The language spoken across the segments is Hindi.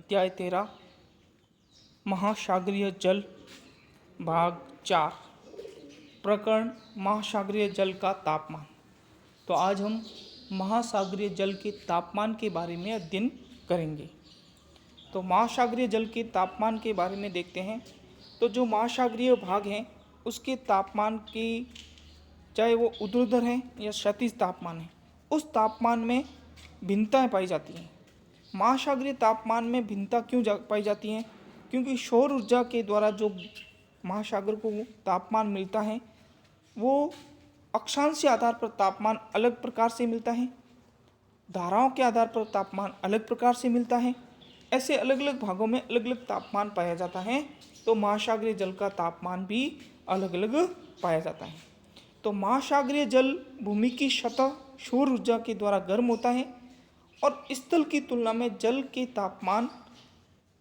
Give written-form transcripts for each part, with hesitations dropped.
अध्याय 13 महासागरीय जल भाग 4 प्रकरण महासागरीय जल का तापमान। तो आज हम महासागरीय जल के तापमान के बारे में अध्ययन करेंगे। तो महासागरीय जल के तापमान के बारे में देखते हैं। तो जो महासागरीय भाग हैं उसके तापमान की, चाहे वो ऊर्ध्वाधर है या क्षैतिज तापमान है, उस तापमान में भिन्नताएं पाई जाती हैं। महासागरीय तापमान में भिन्नता क्यों पाई जाती है? क्योंकि सौर ऊर्जा के द्वारा जो महासागर को तापमान मिलता है वो अक्षांश के आधार पर तापमान अलग प्रकार से मिलता है, धाराओं के आधार पर तापमान अलग प्रकार से मिलता है। ऐसे अलग अलग भागों में अलग अलग तापमान पाया जाता है। तो महासागरीय जल का तापमान भी अलग अलग पाया जाता है। तो महासागरीय जल भूमि की सतह सौर ऊर्जा के द्वारा गर्म होता है और स्थल की तुलना में जल के तापमान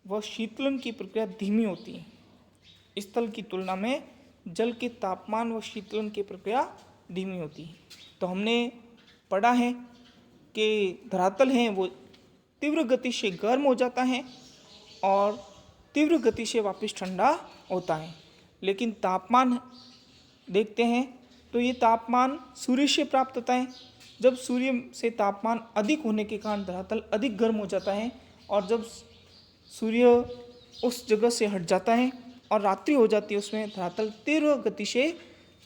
व शीतलन की प्रक्रिया धीमी होती है। स्थल की तुलना में जल के तापमान व शीतलन की प्रक्रिया धीमी होती है। तो हमने पढ़ा है कि धरातल है वो तीव्र गति से गर्म हो जाता है और तीव्र गति से वापस ठंडा होता है। लेकिन तापमान देखते हैं तो ये तापमान सूर्य से प्राप्त होता है। जब सूर्य से तापमान अधिक होने के कारण धरातल अधिक गर्म हो जाता है और जब सूर्य उस जगह से हट जाता है और रात्रि हो जाती है उसमें धरातल तीव्र गति से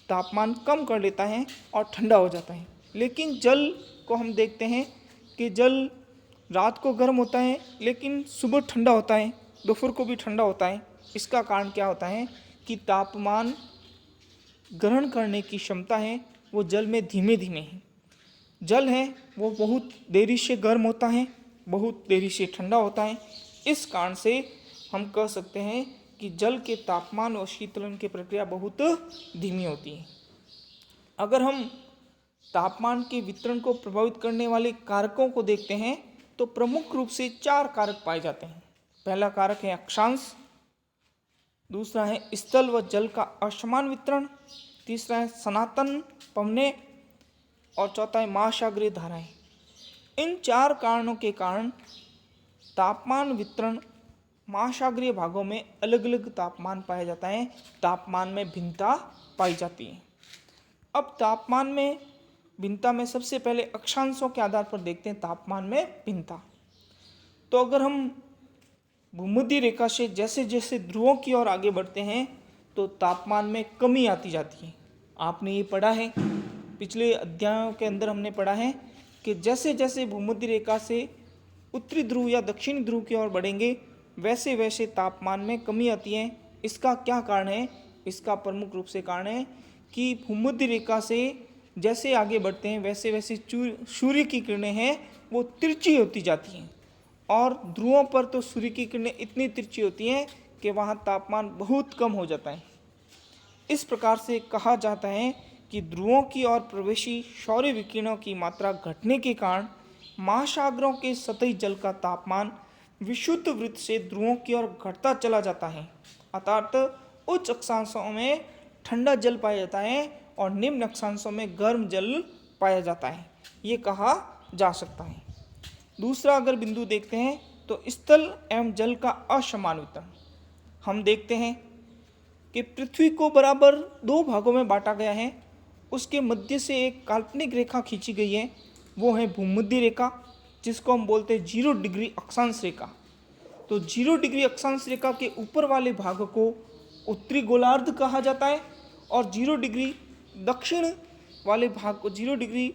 तापमान कम कर लेता है और ठंडा हो जाता है। लेकिन जल को हम देखते हैं कि जल रात को गर्म होता है लेकिन सुबह ठंडा होता है, दोपहर को भी ठंडा होता है। इसका कारण क्या होता है कि तापमान ग्रहण करने की क्षमता है वो जल में धीमे धीमे है। जल है वो बहुत देरी से गर्म होता है, बहुत देरी से ठंडा होता है। इस कारण से हम कह सकते हैं कि जल के तापमान और शीतलन की प्रक्रिया बहुत धीमी होती है। अगर हम तापमान के वितरण को प्रभावित करने वाले कारकों को देखते हैं तो प्रमुख रूप से 4 कारक पाए जाते हैं। पहला कारक है अक्षांश, दूसरा है स्थल व जल का असमान वितरण, तीसरा है सनातन पवनें और चौथा है महासागरीय धाराएं। इन 4 कारणों के कारण तापमान वितरण महासागरीय भागों में अलग अलग तापमान पाया जाता है, तापमान में भिन्नता पाई जाती है। अब तापमान में भिन्नता में सबसे पहले अक्षांशों के आधार पर देखते हैं तापमान में भिन्नता। तो अगर हम भूमध्य रेखा से जैसे जैसे ध्रुवों की ओर आगे बढ़ते हैं तो तापमान में कमी आती जाती है। आपने ये पढ़ा है, पिछले अध्यायों के अंदर हमने पढ़ा है कि जैसे जैसे भूमध्य रेखा से उत्तरी ध्रुव या दक्षिणी ध्रुव की ओर बढ़ेंगे वैसे वैसे तापमान में कमी आती है। इसका क्या कारण है? इसका प्रमुख रूप से कारण है कि भूमध्य रेखा से जैसे आगे बढ़ते हैं वैसे वैसे सूर्य की किरणें हैं वो तिरछी होती जाती हैं और ध्रुवों पर तो सूर्य की किरणें इतनी तिरछी होती हैं कि वहाँ तापमान बहुत कम हो जाता है। इस प्रकार से कहा जाता है कि ध्रुवों की ओर प्रवेशी सौर विकिरणों की मात्रा घटने के कारण महासागरों के सतही जल का तापमान विषुवत वृत्त से ध्रुवों की ओर घटता चला जाता है। अर्थात उच्च अक्षांशों में ठंडा जल पाया जाता है और निम्न अक्षांशों में गर्म जल पाया जाता है, ये कहा जा सकता है। दूसरा अगर बिंदु देखते हैं तो स्थल एवं जल का असमान वितरण। हम देखते हैं कि पृथ्वी को बराबर 2 भागों में बांटा गया है। उसके मध्य से एक काल्पनिक रेखा खींची गई है, वो है भूमध्य रेखा, जिसको हम बोलते हैं 0 डिग्री अक्षांश रेखा। तो 0 डिग्री अक्षांश रेखा के ऊपर वाले भाग को उत्तरी गोलार्ध कहा जाता है और 0 डिग्री दक्षिण वाले भाग को, 0 डिग्री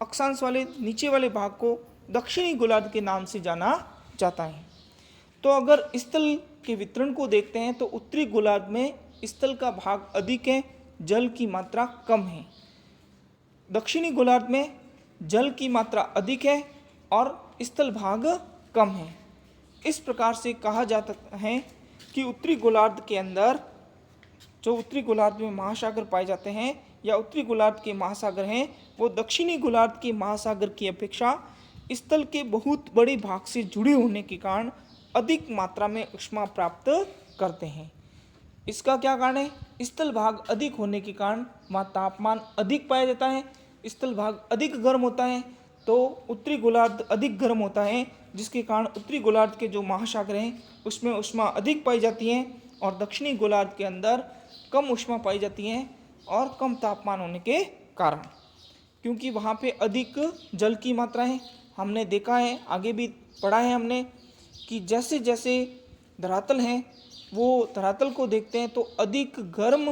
अक्षांश वाले नीचे वाले भाग को दक्षिणी गोलार्ध के नाम से जाना जाता है। तो अगर स्थल के वितरण को देखते हैं तो उत्तरी गोलार्ध में स्थल का भाग अधिक है, जल की मात्रा कम है। दक्षिणी गोलार्ध में जल की मात्रा अधिक है और स्थल भाग कम है। इस प्रकार से कहा जाता है कि उत्तरी गोलार्ध के अंदर जो उत्तरी गोलार्ध में महासागर पाए जाते हैं या उत्तरी गोलार्ध के महासागर हैं वो दक्षिणी गोलार्ध के महासागर की अपेक्षा स्थल के बहुत बड़े भाग से जुड़े होने के कारण अधिक मात्रा में ऊष्मा प्राप्त करते हैं। इसका क्या कारण है? स्थल भाग अधिक होने के कारण वहाँ तापमान अधिक पाया जाता है, स्थल भाग अधिक गर्म होता है तो उत्तरी गोलार्ध अधिक गर्म होता है जिसके कारण उत्तरी गोलार्ध के जो महासागर हैं उसमें ऊष्मा अधिक पाई जाती है और दक्षिणी गोलार्ध के अंदर कम ऊष्मा पाई जाती है और कम तापमान होने के कारण, क्योंकि वहाँ पे अधिक जल की मात्रा है। हमने देखा है, आगे भी पढ़ा है हमने, कि जैसे जैसे धरातल है वो धरातल को देखते हैं तो अधिक गर्म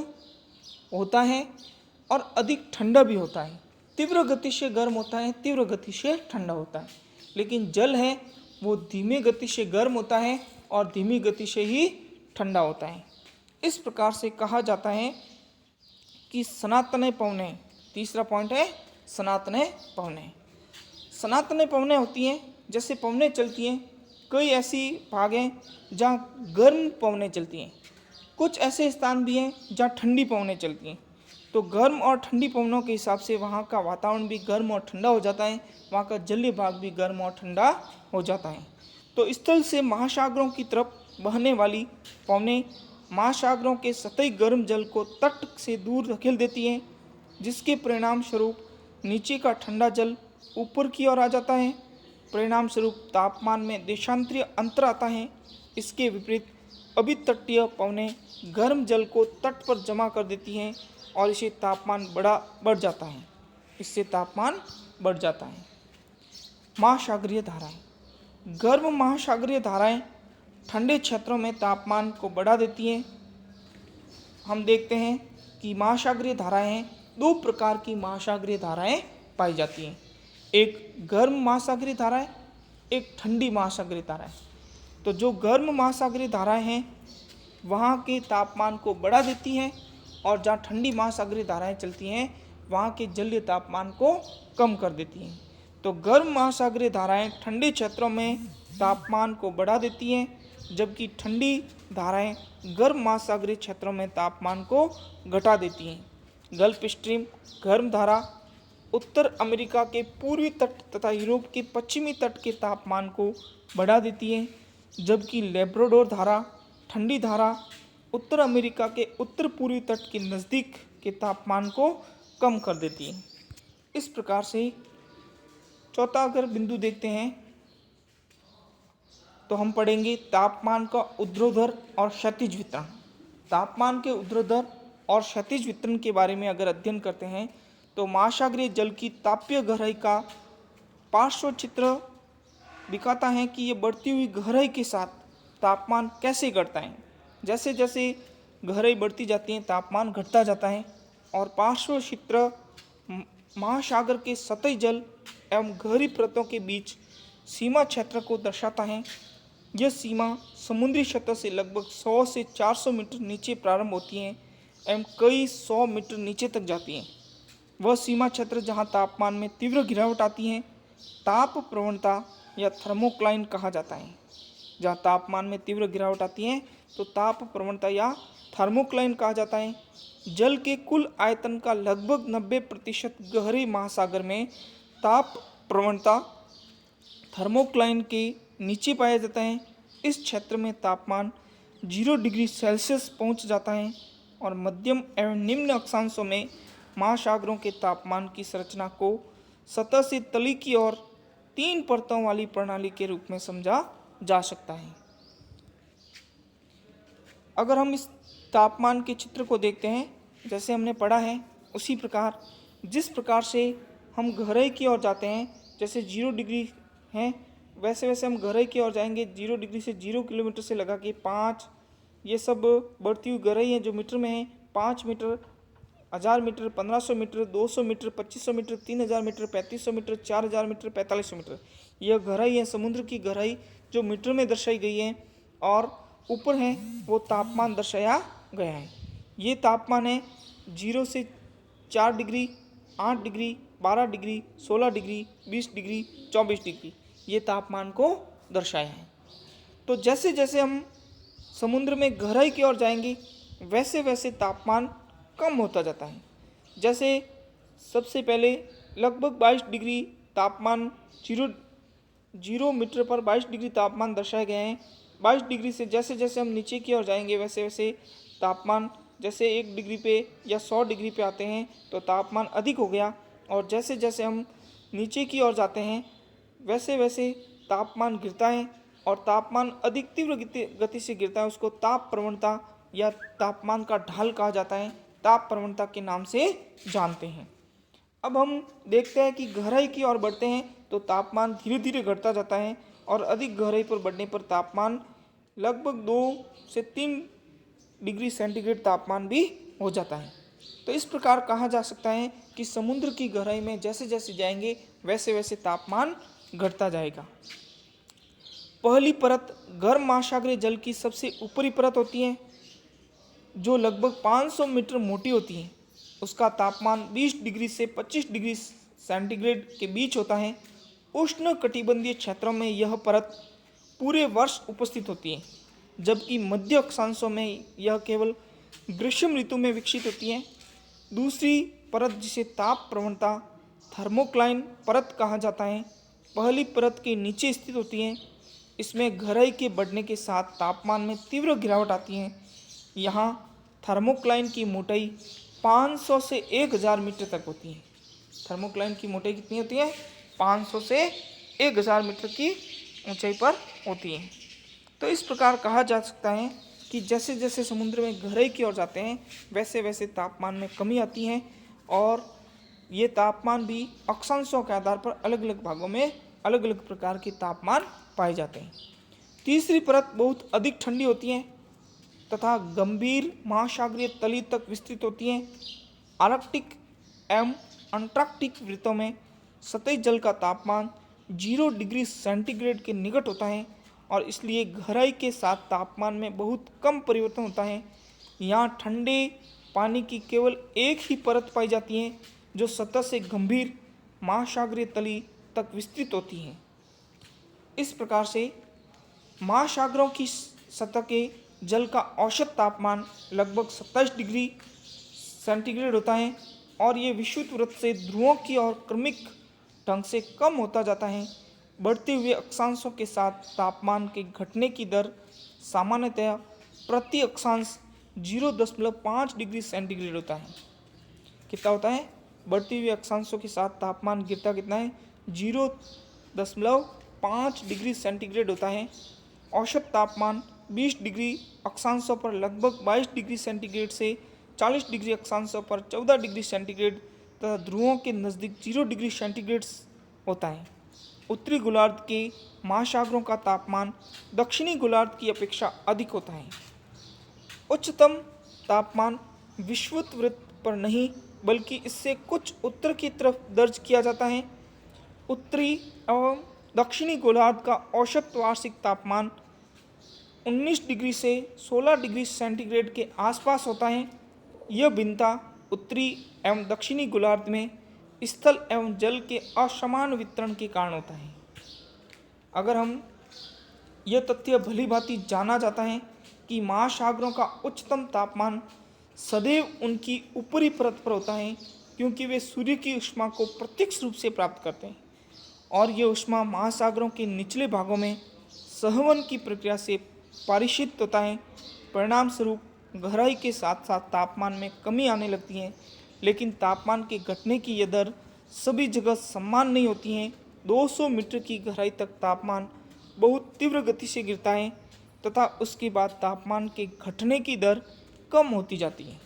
होता है और अधिक ठंडा भी होता है। तीव्र गति से गर्म होता है, तीव्र गति से ठंडा होता है। लेकिन जल है वो धीमे गति से गर्म होता है और धीमी गति से ही ठंडा होता है। इस प्रकार से कहा जाता है कि सनातन पवनें, तीसरा पॉइंट है सनातन पवनें। सनातन पवनें होती हैं, जैसे पवनें चलती हैं, कई ऐसी भाग हैं जहाँ गर्म पवनें चलती हैं, कुछ ऐसे स्थान भी हैं जहाँ ठंडी पवनें चलती हैं। तो गर्म और ठंडी पवनों के हिसाब से वहाँ का वातावरण भी गर्म और ठंडा हो जाता है, वहाँ का जलीय भाग भी गर्म और ठंडा हो जाता है। तो स्थल से महासागरों की तरफ बहने वाली पवनें महासागरों के सतही गर्म जल को तट से दूर धकेल देती हैं, जिसके परिणाम स्वरूप नीचे का ठंडा जल ऊपर की ओर आ जाता है। परिणाम स्वरूप तापमान में देशांतरीय अंतर आता है। इसके विपरीत अभितटीय पवनें गर्म जल को तट पर जमा कर देती हैं और इससे तापमान बढ़ जाता है। इससे तापमान बढ़ जाता है। महासागरीय धाराएं, गर्म महासागरीय धाराएं ठंडे क्षेत्रों में तापमान को बढ़ा देती हैं। हम देखते हैं कि महासागरीय धाराएं, दो प्रकार की महासागरीय धाराएं पाई जाती हैं, एक गर्म महासागरीय धाराएं, एक ठंडी महासागरीय धाराएं। तो जो गर्म महासागरीय धाराएं हैं वहाँ के तापमान को बढ़ा देती हैं और जहाँ ठंडी महासागरीय धाराएं चलती हैं वहाँ के जलीय तापमान को कम कर देती हैं। तो गर्म महासागरीय धाराएं ठंडे क्षेत्रों में तापमान को बढ़ा देती हैं, जबकि ठंडी धाराएं गर्म महासागरीय क्षेत्रों में तापमान को घटा देती हैं। गल्फ स्ट्रीम गर्म धारा उत्तर अमेरिका के पूर्वी तट तथा यूरोप के पश्चिमी तट के तापमान को बढ़ा देती है, जबकि लेब्राडोर धारा ठंडी धारा उत्तर अमेरिका के उत्तर पूर्वी तट के नज़दीक के तापमान को कम कर देती है। इस प्रकार से चौथा अगर बिंदु देखते हैं तो हम पढ़ेंगे तापमान का ऊर्ध्वाधर और क्षैतिज वितरण। तापमान के ऊर्ध्वाधर और क्षैतिज वितरण के बारे में अगर अध्ययन करते हैं तो महासागरीय जल की तापीय गहराई का पार्श्व चित्र दिखाता है कि ये बढ़ती हुई गहराई के साथ तापमान कैसे घटता है। जैसे जैसे गहराई बढ़ती जाती है तापमान घटता जाता है। और पार्श्व चित्र महासागर के सतही जल एवं गहरी परतों के बीच सीमा क्षेत्र को दर्शाता है। यह सीमा समुद्री सतह से लगभग 100 से 400 मीटर नीचे प्रारंभ होती है एवं कई 100 मीटर नीचे तक जाती है। वह सीमा क्षेत्र जहाँ तापमान में तीव्र गिरावट आती है ताप प्रवणता या थर्मोक्लाइन कहा जाता है। जहाँ तापमान में तीव्र गिरावट आती है तो ताप प्रवणता या थर्मोक्लाइन कहा जाता है। जल के कुल आयतन का लगभग 90% गहरे महासागर में ताप प्रवणता थर्मोक्लाइन के नीचे पाया जाता है। इस क्षेत्र में तापमान 0 डिग्री सेल्सियस पहुंच जाता है और मध्यम एवं निम्न अक्षांशों में महासागरों के तापमान की संरचना को सतह से तली की ओर 3 परतों वाली प्रणाली के रूप में समझा जा सकता है। अगर हम इस तापमान के चित्र को देखते हैं, जैसे हमने पढ़ा है उसी प्रकार जिस प्रकार से हम गहराई की ओर जाते हैं, जैसे 0 डिग्री है वैसे वैसे हम गहराई की ओर जाएंगे। 0 डिग्री से 0 किलोमीटर से लगा के 5, ये सब बढ़ती हुई गहराई है जो मीटर में है। 5 metre, 1000 metre, 1500 metre, 200 metre, 2500 metre, 3000 metre, 3500 metre, 4000 metre, 4500 metre, यह गहराई है समुद्र की गहराई जो मीटर में दर्शाई गई है। और ऊपर है वो तापमान दर्शाया गया है। ये तापमान है 0 से 4 degree, 8 degree, 12 degree, 16 degree, 20 degree, 24 degree, ये तापमान को दर्शाया है। तो जैसे जैसे हम समुद्र में गहराई की ओर जाएंगे वैसे वैसे तापमान कम होता जाता है। जैसे सबसे पहले लगभग 22 डिग्री तापमान 0 मीटर पर 22 डिग्री तापमान दर्शाए गए हैं। 22 डिग्री से जैसे जैसे हम नीचे की ओर जाएंगे वैसे वैसे तापमान जैसे 1 डिग्री पे या 100 डिग्री पे आते हैं तो तापमान अधिक हो गया। और जैसे जैसे हम नीचे की ओर जाते हैं वैसे वैसे तापमान गिरता है और तापमान अधिक तीव्र गति से गिरता है उसको ताप प्रवणता या तापमान का ढाल कहा जाता है, ताप प्रवणता के नाम से जानते हैं। अब हम देखते हैं कि गहराई की ओर बढ़ते हैं तो तापमान धीरे धीरे घटता जाता है और अधिक गहराई पर बढ़ने पर तापमान लगभग 2 से 3 डिग्री सेंटीग्रेड तापमान भी हो जाता है। तो इस प्रकार कहा जा सकता है कि समुद्र की गहराई में जैसे जैसे जाएंगे वैसे वैसे तापमान घटता जाएगा। पहली परत गर्म महासागरीय जल की सबसे ऊपरी परत होती है जो लगभग 500 मीटर मोटी होती है। उसका तापमान 20 डिग्री से 25 डिग्री सेंटीग्रेड के बीच होता है। उष्ण कटिबंधीय क्षेत्रों में यह परत पूरे वर्ष उपस्थित होती है, जबकि मध्य अक्षांशों में यह केवल ग्रीष्म ऋतु में विकसित होती है। दूसरी परत जिसे ताप प्रवणता थर्मोक्लाइन परत कहा जाता है, पहली परत के नीचे स्थित होती है। इसमें गहराई के बढ़ने के साथ तापमान में तीव्र गिरावट आती है। यहाँ थर्मोक्लाइन की मोटाई 500 से 1000 मीटर तक होती है। थर्मोक्लाइन की मोटाई कितनी होती है? 500 से 1000 मीटर की ऊंचाई पर होती है। तो इस प्रकार कहा जा सकता है कि जैसे जैसे समुद्र में गहराई की ओर जाते हैं वैसे वैसे तापमान में कमी आती है और ये तापमान भी अक्षांशों के आधार पर अलग अलग भागों में अलग अलग प्रकार के तापमान पाए जाते हैं। तीसरी परत बहुत अधिक ठंडी होती है तथा गंभीर महासागरीय तली तक विस्तृत होती है। आर्कटिक एवं अंटार्कटिक वृत्तों में सतही जल का तापमान 0 डिग्री सेंटीग्रेड के निकट होता है और इसलिए गहराई के साथ तापमान में बहुत कम परिवर्तन होता है। यहाँ ठंडे पानी की केवल एक ही परत पाई जाती है जो सतह से गंभीर महासागरीय तली तक विस्तृत होती है। इस प्रकार से महासागरों की सतह के जल का औसत तापमान लगभग 27 डिग्री सेंटीग्रेड होता है और ये विषुवत वृत्त से ध्रुवों की ओर क्रमिक ढंग से कम होता जाता है। बढ़ते हुए अक्षांशों के साथ तापमान के घटने की दर सामान्यतः प्रति अक्षांश 0.5 डिग्री सेंटीग्रेड होता है। कितना होता है? बढ़ते हुए अक्षांशों के साथ तापमान गिरता कितना है? 0.5 डिग्री सेंटीग्रेड होता है। औसत तापमान 20 डिग्री अक्षांशों पर लगभग 22 डिग्री सेंटीग्रेड से 40 डिग्री अक्षांशों पर 14 डिग्री सेंटीग्रेड तथा ध्रुवों के नज़दीक 0 डिग्री सेंटीग्रेड होता है। उत्तरी गोलार्ध के महासागरों का तापमान दक्षिणी गोलार्ध की अपेक्षा अधिक होता है। उच्चतम तापमान विषुवत वृत्त पर नहीं बल्कि इससे कुछ उत्तर की तरफ दर्ज किया जाता है। उत्तरी एवं दक्षिणी गोलार्ध का औसत वार्षिक तापमान 19 डिग्री से 16 डिग्री सेंटीग्रेड के आसपास होता है। यह भिन्नता उत्तरी एवं दक्षिणी गोलार्ध में स्थल एवं जल के असमान वितरण के कारण होता है। अगर हम यह तथ्य भली भांति जाना जाता है कि महासागरों का उच्चतम तापमान सदैव उनकी ऊपरी परत पर होता है क्योंकि वे सूर्य की ऊष्मा को प्रत्यक्ष रूप से प्राप्त करते हैं और ये ऊष्मा महासागरों के निचले भागों में सहवन की प्रक्रिया से पारिषित होता है। परिणाम स्वरूप गहराई के साथ साथ तापमान में कमी आने लगती है, लेकिन तापमान के घटने की यह दर सभी जगह समान नहीं होती है। 200 मीटर की गहराई तक तापमान बहुत तीव्र गति से गिरता है तथा उसके बाद तापमान के घटने की दर कम होती जाती है।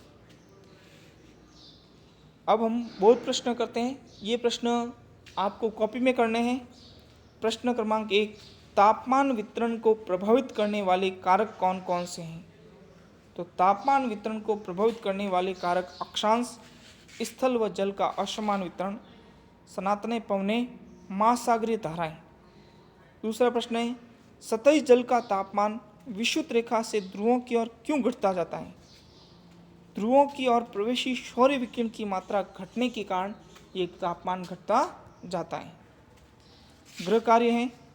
अब हम बहुत प्रश्न करते हैं। ये प्रश्न आपको कॉपी में करने हैं। प्रश्न क्रमांक 1, तापमान वितरण को प्रभावित करने वाले कारक कौन कौन से हैं? तो तापमान वितरण को प्रभावित करने वाले कारक अक्षांश, स्थल व जल का असमान वितरण, सनातने पवनें, महासागरीय धाराएं। दूसरा प्रश्न है, सतही जल का तापमान विषुवत रेखा से ध्रुवों की ओर क्यों घटता जाता है? ध्रुवों की ओर प्रवेशी सौर्य विकिरण की मात्रा घटने के कारण ये तापमान घटता जाता है। गृह कार्य है,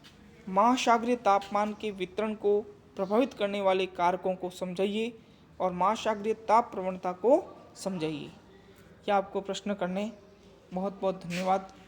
महासागरीय तापमान के वितरण को प्रभावित करने वाले कारकों को समझाइए और महासागरीय ताप प्रवणता को समझाइए। क्या आपको प्रश्न करने? बहुत बहुत धन्यवाद।